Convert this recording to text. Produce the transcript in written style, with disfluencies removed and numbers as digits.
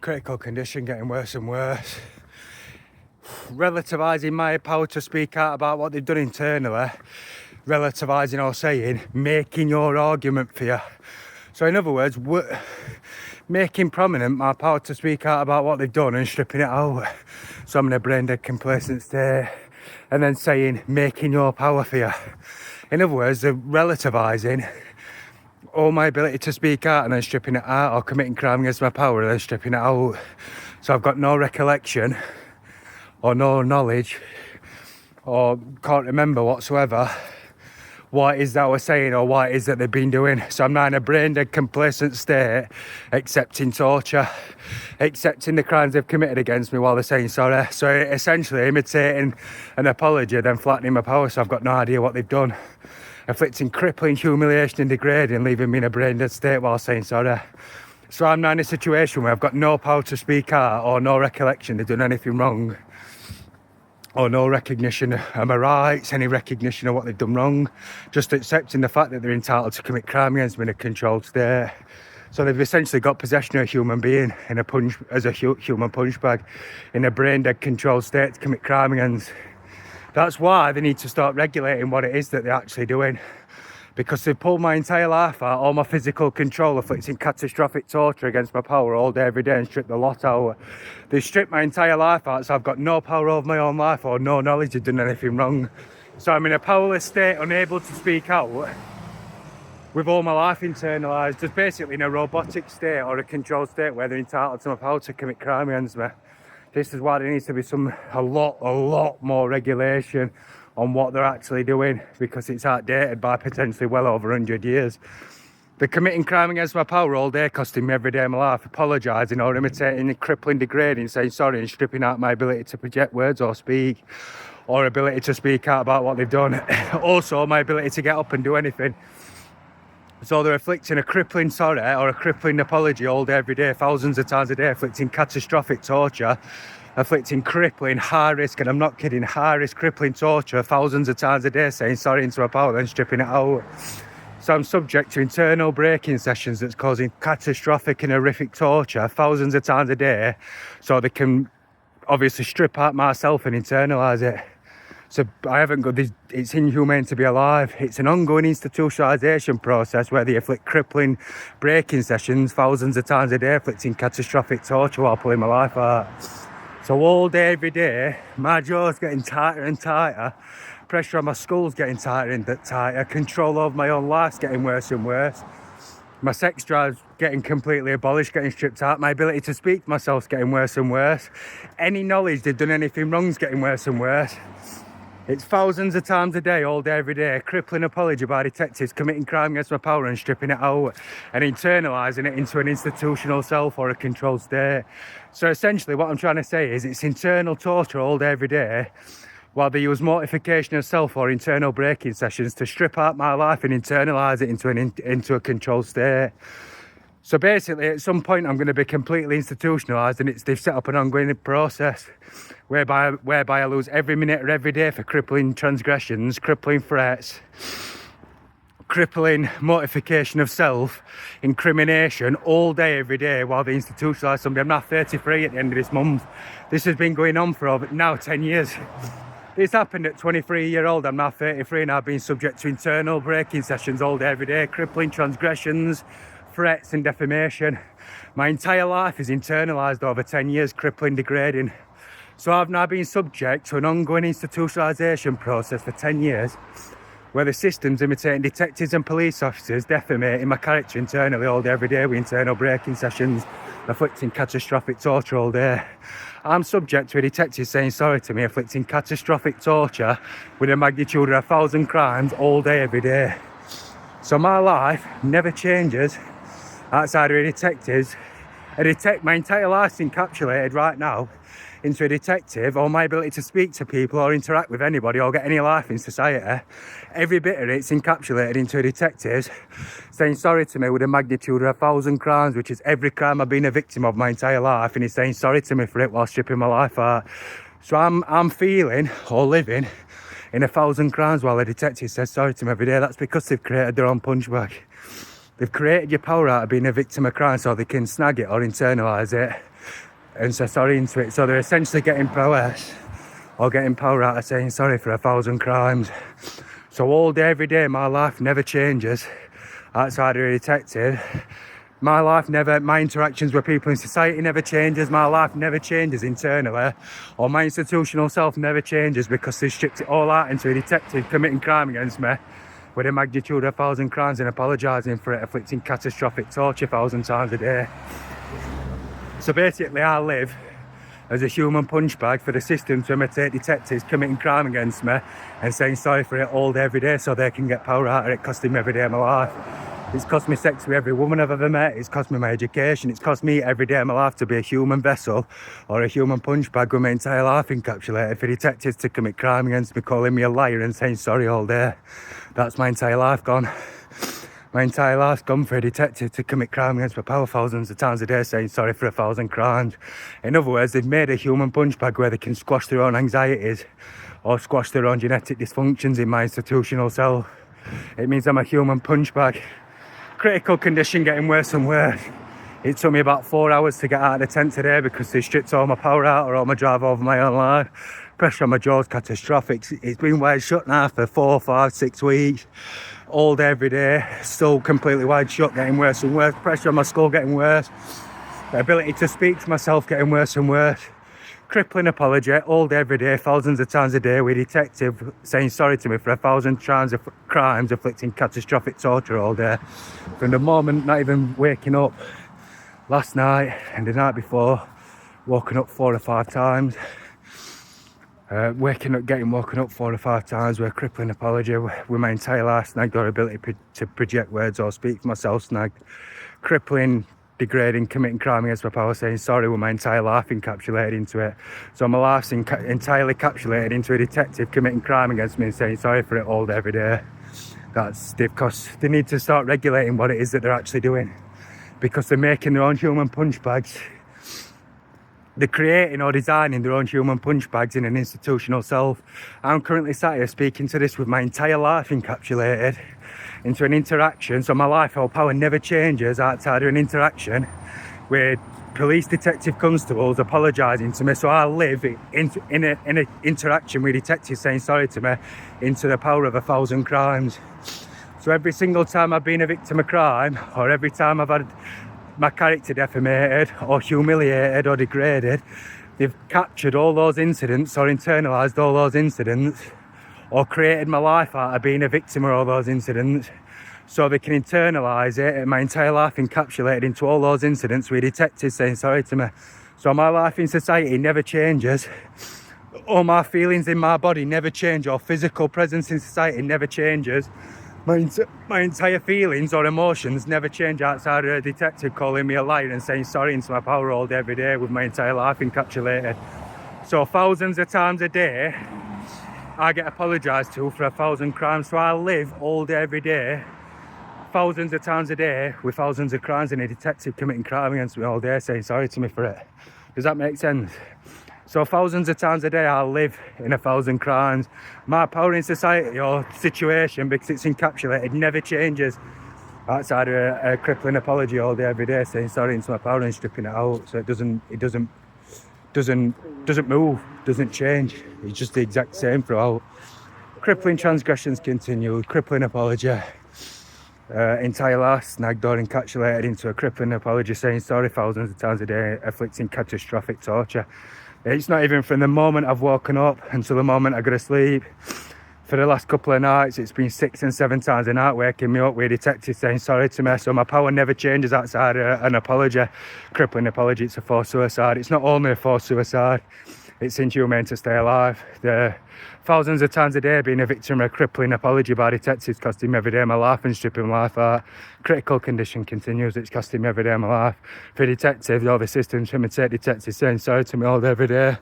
critical condition, getting worse and worse. Relativising my power to speak out about what they've done internally, relativising or saying, making your argument for you. So in other words, making prominent my power to speak out about what they've done and stripping it out. So I'm in a brain dead complacent state, and then saying, making your power for you. In other words, they're relativising all my ability to speak out and then stripping it out, or committing crime against my power and then stripping it out. So I've got no recollection or no knowledge or can't remember whatsoever what it is that we're saying or what it is that they've been doing. So I'm now in a brain dead complacent state, accepting torture, accepting the crimes they've committed against me while they're saying sorry. So essentially imitating an apology, then flattening my power, so I've got no idea what they've done. Inflicting crippling humiliation and degrading, leaving me in a brain dead state while saying sorry. So I'm now in a situation where I've got no power to speak out or no recollection they've done anything wrong, or no recognition of my rights, any recognition of what they've done wrong, just accepting the fact that they're entitled to commit crime against me in a controlled state. So they've essentially got possession of a human being in a human punch bag, in a brain dead controlled state to commit crime against. That's why they need to start regulating what it is that they're actually doing, because they've pulled my entire life out, all my physical control, inflicting catastrophic torture against my power all day, every day, and stripped the lot out. They've stripped my entire life out, so I've got no power over my own life or no knowledge of doing anything wrong. So I'm in a powerless state, unable to speak out, with all my life internalised, just basically in a robotic state or a controlled state where they're entitled to my power to commit crime against me. This is why there needs to be a lot more regulation on what they're actually doing, because it's outdated by potentially well over 100 years. They're committing crime against my power all day, costing me every day of my life, apologising or imitating, crippling, degrading, saying sorry and stripping out my ability to project words or speak, or ability to speak out about what they've done. Also, my ability to get up and do anything. So they're inflicting a crippling sorry or a crippling apology all day, every day, thousands of times a day, inflicting catastrophic torture, inflicting crippling, high risk, and I'm not kidding, high risk crippling torture thousands of times a day, saying sorry into my power, then stripping it out. So I'm subject to internal breaking sessions that's causing catastrophic and horrific torture thousands of times a day, so they can obviously strip out myself and internalise it. So I haven't got this, it's inhumane to be alive. It's an ongoing institutionalisation process where they inflict crippling breaking sessions thousands of times a day, inflicting catastrophic torture while pulling my life out. So all day, every day, my jaw's getting tighter and tighter, pressure on my skull's getting tighter and tighter, control over my own life's getting worse and worse. My sex drive's getting completely abolished, getting stripped out. My ability to speak to myself's getting worse and worse. Any knowledge they've done anything wrong's getting worse and worse. It's thousands of times a day, all day, every day, crippling apology by detectives committing crime against my power and stripping it out and internalising it into an institutional self or a controlled state. So essentially what I'm trying to say is it's internal torture all day, every day, while they use mortification of self or internal breaking sessions to strip out my life and internalise it into a controlled state. So basically, at some point, I'm going to be completely institutionalised, and they've set up an ongoing process whereby I lose every minute or every day for crippling transgressions, crippling threats, crippling mortification of self, incrimination, all day, every day, while they institutionalise somebody. I'm now 33 at the end of this month. This has been going on for over now 10 years. This happened at 23-year-old. I'm now 33, and I've been subject to internal breaking sessions all day, every day, crippling transgressions, threats and defamation. My entire life is internalised over 10 years, crippling, degrading. So I've now been subject to an ongoing institutionalisation process for 10 years where the system's imitating detectives and police officers, defamating my character internally all day, every day with internal breaking sessions, inflicting catastrophic torture all day. I'm subject to a detective saying sorry to me, inflicting catastrophic torture with a magnitude of 1,000 crimes all day, every day. So my life never changes outside of a detective's. My entire life's encapsulated right now into a detective, or my ability to speak to people or interact with anybody or get any life in society. Every bit of it's encapsulated into a detective saying sorry to me with a magnitude of 1,000 crimes, which is every crime I've been a victim of my entire life, and he's saying sorry to me for it while stripping my life out. So I'm feeling or living in 1,000 crimes while a detective says sorry to me every day. That's because they've created their own punch bag. They've created your power out of being a victim of crime so they can snag it or internalise it and say sorry into it. So they're essentially getting prowess or getting power out of saying sorry for 1,000 crimes. So all day, every day, my life never changes outside of a detective. My interactions with people in society never changes. My life never changes internally, or my institutional self never changes because they stripped it all out into a detective committing crime against me with a magnitude of 1,000 crimes and apologising for it, inflicting catastrophic torture 1,000 times a day. So basically, I live as a human punchbag for the system to imitate detectives committing crime against me and saying sorry for it all day, every day, so they can get power out of it, costing me every day of my life. It's cost me sex with every woman I've ever met. It's cost me my education. It's cost me every day of my life to be a human vessel or a human punchbag with my entire life encapsulated for detectives to commit crime against me, calling me a liar and saying sorry all day. That's my entire life gone. My entire life's gone for a detective to commit crime against my power 1,000s of times a day saying sorry for 1,000 crimes. In other words, they've made a human punchbag where they can squash their own anxieties or squash their own genetic dysfunctions in my institutional self. It means I'm a human punchbag. Critical condition getting worse and worse. It took me about 4 hours to get out of the tent today because they stripped all my power out or all my drive over my own life. Pressure on my jaw's catastrophic. It's been wide shut now for 4, 5, 6 weeks. All day, every day. Still completely wide shut, getting worse and worse. Pressure on my skull getting worse. The ability to speak to myself getting worse and worse. Crippling apology all day, every day, 1,000s of times a day with a detective saying sorry to me for 1,000 crimes, inflicting catastrophic torture all day. From the moment, not even waking up last night and the night before, woken up 4 or 5 times. Getting woken up 4 or 5 times with a crippling apology, with my entire life snagged, or ability to project words or speak for myself snagged. Crippling, degrading, committing crime against my power, saying sorry with my entire life encapsulated into it. So my life's entirely encapsulated into a detective committing crime against me and saying sorry for it all day, every day. That's because they need to start regulating what it is that they're actually doing, because they're making their own human punchbags. They're creating or designing their own human punchbags in an institutional self. I'm currently sat here speaking to this with my entire life encapsulated into an interaction. So my life or power never changes outside of an interaction where police detective constables apologising to me. So I live in an interaction with detectives saying sorry to me into the power of 1,000 crimes. So every single time I've been a victim of crime, or every time I've had my character defamated or humiliated or degraded, they've captured all those incidents or internalised all those incidents or created my life out of being a victim of all those incidents so they can internalise it, and my entire life encapsulated into all those incidents with detectives saying sorry to me. So my life in society never changes. All my feelings in my body never change, or physical presence in society never changes. My entire feelings or emotions never change outside of a detective calling me a liar and saying sorry into my power all day, every day with my entire life encapsulated. So 1,000s of times a day, I get apologised to for 1,000 crimes. So I live all day, every day, 1,000s of times a day with 1,000s of crimes and a detective committing crime against me all day saying sorry to me for it. Does that make sense? So 1,000s of times a day I live in 1,000 crimes. My power in society or situation, because it's encapsulated, never changes outside of a crippling apology all day, every day saying sorry into my power and stripping it out. So it doesn't move, doesn't change. It's just the exact same throughout. Crippling transgressions continue, crippling apology. Entire life snagged or encapsulated into a crippling apology saying sorry 1,000s of times a day, inflicting catastrophic torture. It's not even from the moment I've woken up until the moment I go to sleep. For the last couple of nights, it's been 6 and 7 times a night waking me up with a detective saying sorry to me. So my power never changes outside an apology. Crippling apology, it's a forced suicide. It's not only a forced suicide, it's inhumane to stay alive. The 1,000s of times a day being a victim of a crippling apology by detectives costing me every day of my life and stripping my life out. Critical condition continues, it's costing me every day of my life. For detectives or the systems, imitate detectives saying sorry to me all day, every day.